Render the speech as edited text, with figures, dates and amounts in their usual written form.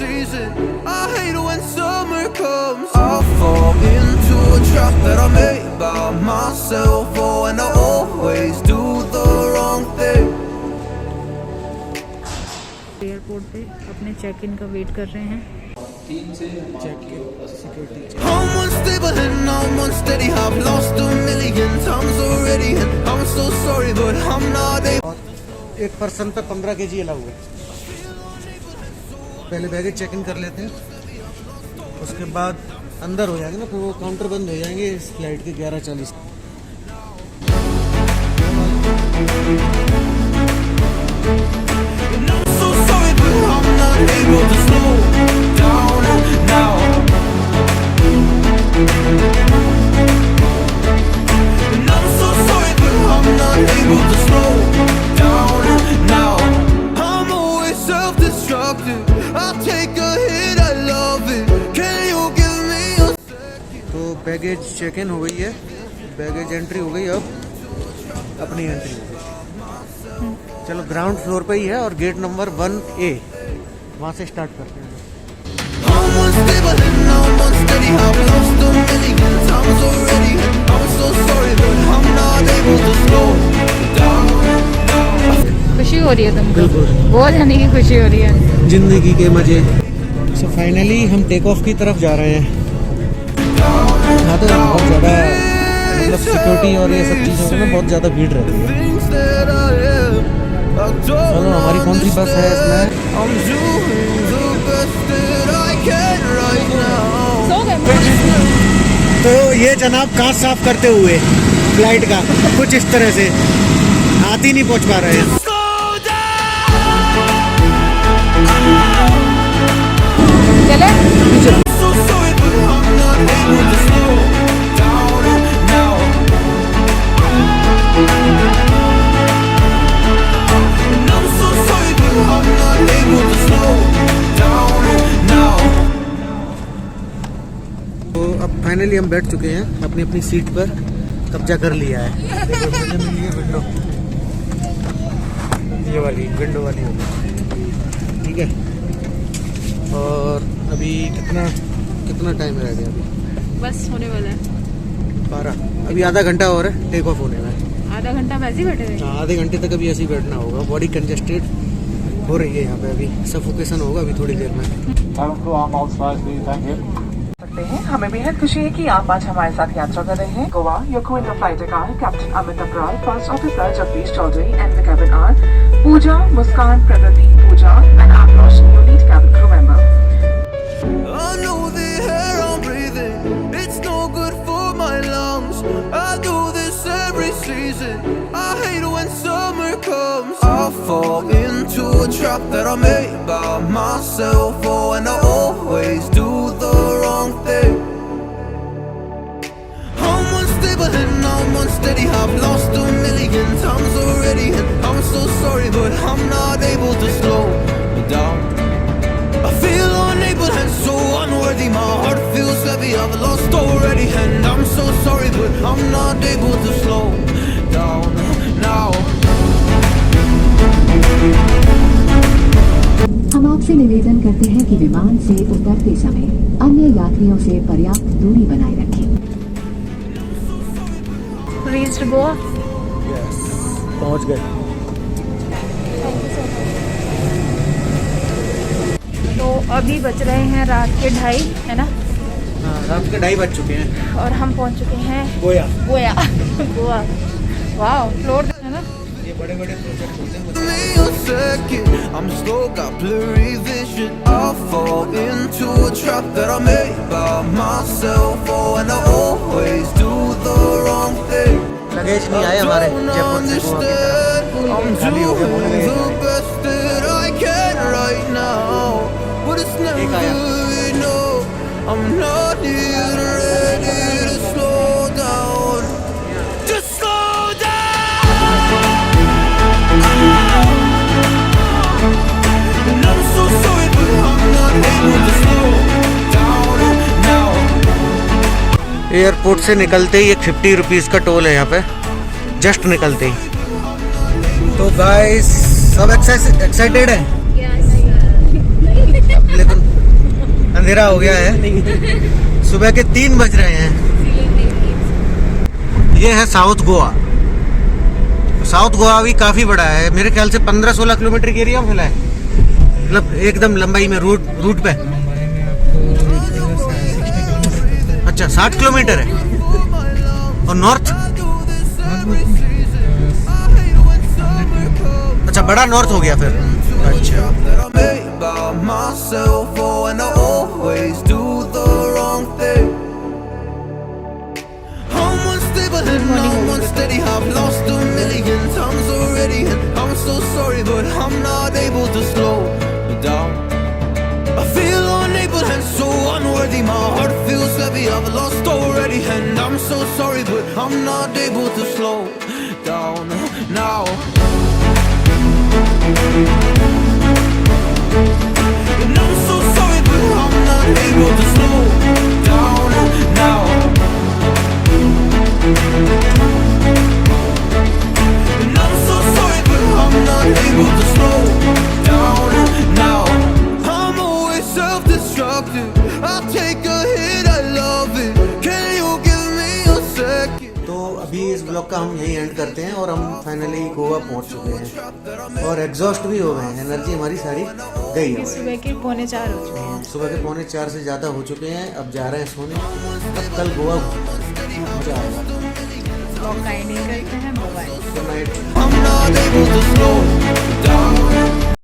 season. I hate when summer comes. I fall into a trap that I made by myself. Oh, and I always do the wrong thing. Airport पे अपने check in का wait कर रहे हैं। 3 से check in security check. I'm unstable and I'm unsteady. I've lost a million times already and I'm so sorry but I'm not able. एक person पे 15 kg allow है। पहले बैगेज चेक इन कर लेते हैं, उसके बाद अंदर हो जाएंगे ना, फिर वो काउंटर बंद हो जाएंगे इस फ्लाइट के 11:40। Able to slow down now. And I'm so sorry, but I'm not able to slow down now. I'm always self-destructive. I'll take a hit, I love it. Can you give me a second? तो baggage check in हो गई है, baggage entry हो गई, अब अपनी entry हो गई। चलो ग्राउंड फ्लोर पे ही है और गेट नंबर 1A, वहाँ से स्टार्ट करते हैं। I'm unstable and I'm unsteady. I've lost a million times already. I'm so sorry, but I'm not able to slow down. खुशी हो रही है तुमको? बिल्कुल, बहुत जाने की खुशी हो रही है। जिंदगी के मजे। सो फाइनली हम टेक ऑफ की तरफ जा रहे हैं। यहाँ तो बहुत ज़्यादा मतलब सिक्योरिटी और ये सब चीज़ों में बहुत ज़्यादा भीड़ रहती है। चलो हमारी कौन सी बस है इसमें? I'm doing the best that I can right now. तो ये जनाब कांच साफ करते हुए फ्लाइट का कुछ इस तरह से हाथ ही नहीं पहुंच पा रहे हैं। चले? So sorry, but I'm not able to slow down now. And I'm so sorry, but I'm not able to slow down now. तो अब फाइनली हम बैठ चुके हैं, अपनी अपनी सीट पर कब्जा कर लिया है। देखो मुझे मिली है विंडो, ये वाली विंडो वाली होगी, ठीक है। और अभी कितना टाइम रह गया? अभी बस होने वाला है 12, अभी आधा घंटा और है टेक ऑफ होने में। आधा घंटा वैसे ही बैठे रहे। हाँ, आधे घंटे तक अभी ऐसे ही बैठना होगा। बॉडी कंजेस्टेड हो रही है यहाँ पे, अभी सफोकेशन होगा अभी थोड़ी देर में। हमें बेहद खुशी है कि आप आज हमारे साथ यात्रा कर रहे हैं। Goa, your crew in the flight are captain Amit Agarwal, first officer Jagdish Chaudhary and the cabin are Puja, Muskan, Pragati, Puja and Akash, new lead cabin crew member. I know the air I'm breathing, it's no good for my lungs. I do this every season. I hate when summer comes. I fall into a trap that I made by myself. Oh, and I always do the wrong thing. I'm unstable and I'm unsteady. I've lost a million times already and I'm so sorry, but I'm not able to slow down. I feel unable and so unworthy. My heart feels heavy. I've lost already and I'm so sorry, but I'm not able to slow down now. हम आपसे निवेदन करते हैं कि विमान से उतरते समय अन्य यात्रियों से पर्याप्त दूरी बनाए रखें। Reached Goa? यस, पहुँच गए। तो अभी बज रहे हैं रात के 2:30, है ना? हाँ, रात के 2:30 बज चुके हैं और हम पहुंच चुके हैं गोया। गोवा। वाह, फ्लोर है ना? ये बड़े-बड़े प्रोजेक्ट होते हैं। Me a second, I'm slow, got blurry vision. I fall into a trap that I made by myself. Oh, and I always do the wrong thing. Luggage नहीं आए हमारे जयपुर से गोवा की तरफ। I'm doing the best that I can right now, but it's never enough. I'm not even ready to slow down. Just slow down. And I'm so sorry, but I'm not able to slow down now. Airport से निकलते ही एक 50 rupees का toll है यहाँ पे, just निकलते ही। तो guys सब एक्साइटेड है, लेकिन अंधेरा हो गया है, सुबह के 3 बज रहे हैं। ये है साउथ गोवा। साउथ गोवा भी काफी बड़ा है, मेरे ख्याल से 15-16 किलोमीटर की एरिया फैला है, मतलब एकदम लंबाई में रूट पे। मुंबई में आपको 60 किलोमीटर। अच्छा 60 किलोमीटर है। और नॉर्थ? अच्छा बड़ा नॉर्थ हो गया फिर। अच्छा that I made by myself, oh, and I always do the wrong thing. I'm unstable and I'm unsteady, I've lost a million times already, and I'm so sorry, but I'm not able to slow down. I feel unable and so unworthy, my heart feels heavy, I've lost already, and I'm so sorry, but I'm not able to slow down now. And I'm so sorry, but I'm not able to slow down now. And I'm so sorry, but I'm not able to slow down now. I'm always self-destructive, I'll take a hit, I love it. Can you give me a second? तो अभी इस blog का हम यही and करते हैं और हम फाइनली गोवा पहुंच चुके हैं और एग्जॉस्ट भी हो गए हैं, एनर्जी हमारी सारी गई है। सुबह के 3:45 हो चुके हैं। सुबह के 3:45 से ज़्यादा हो चुके हैं, अब जा रहे हैं सोने। अब कल गोवा मजा आएगा। ब्लॉग का एंडिंग करते हैं। Bye. Good night. I'm not able to slow